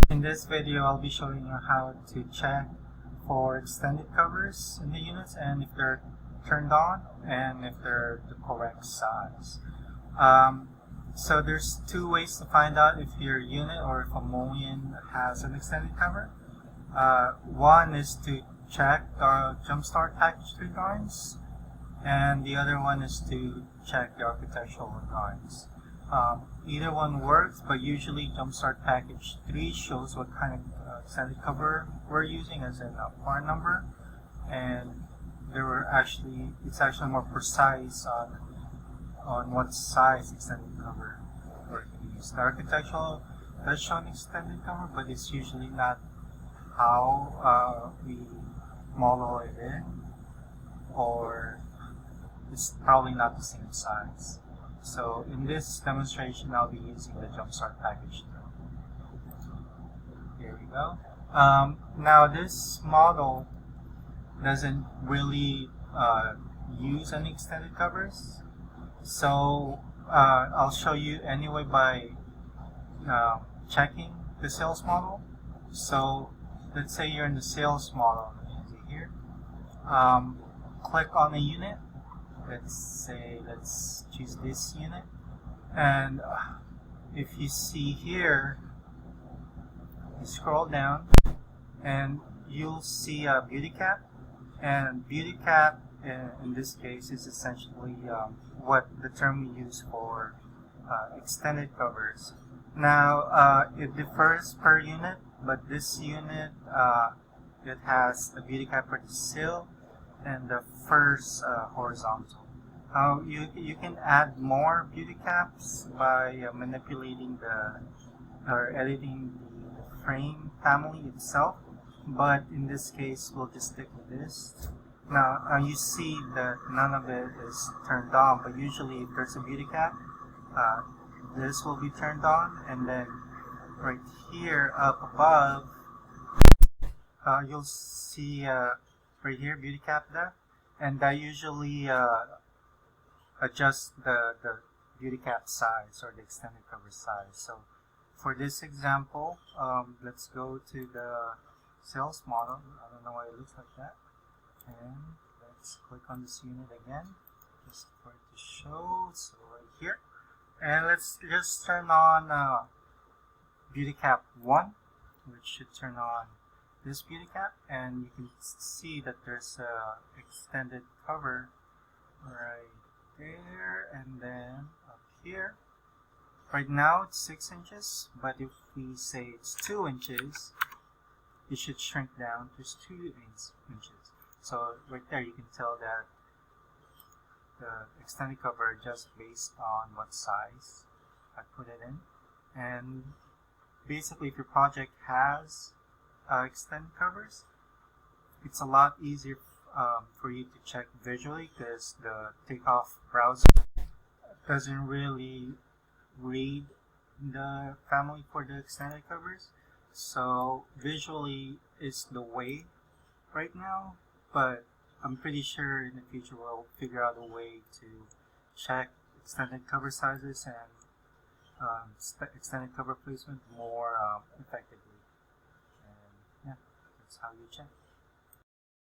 In this video, I'll be showing you how to check for extended covers in the units and if they're turned on and if they're the correct size. So there's two ways to find out if your unit or if a mullion has an extended cover. One is to check the Jumpstart Package 3 drawings, and the other one is to check the architectural drawings. Either one works, but usually Jumpstart Package 3 shows what kind of extended cover we're using as in a part number, and it's actually more precise on what size extended cover we're going to use. The architectural does show an extended cover, but it's usually not how we model it in, or it's probably not the same size. So in this demonstration, I'll be using the Jumpstart Package 3. Here we go. Now this model doesn't really use any extended covers, so I'll show you anyway by checking the sales model. So let's say you're in the sales model. Here, click on a unit. Let's choose this unit, and if you see here, you scroll down and you'll see a beauty cap, and beauty cap in this case is essentially what the term we use for extended covers. Now it differs per unit, but this unit it has the beauty cap for the sill and the first horizontal. You can add more beauty caps by manipulating or editing the frame family itself, but in this case we'll just stick with this. Now you see that none of it is turned on, but usually if there's a beauty cap, this will be turned on, and then right here up above you'll see right here beauty cap there, and that usually adjusts the beauty cap size or the extended cover size. So for this example, let's go to the sales model. I don't know why it looks like that, and let's click on this unit again just for it to show. So right here, and let's just turn on beauty cap 1, which should turn on this beauty cap, and you can see that there's a extended cover right there, and then up here. Right now it's 6 inches, but if we say it's 2 inches, it should shrink down to 2 inches. So right there you can tell that the extended cover adjusts based on what size I put it in. And basically, if your project has extended covers, it's a lot easier for you to check visually, because the takeoff browser doesn't really read the family for the extended covers. So visually is the way right now, but I'm pretty sure in the future we'll figure out a way to check extended cover sizes and extended cover placement more effectively. And yeah, that's how you check.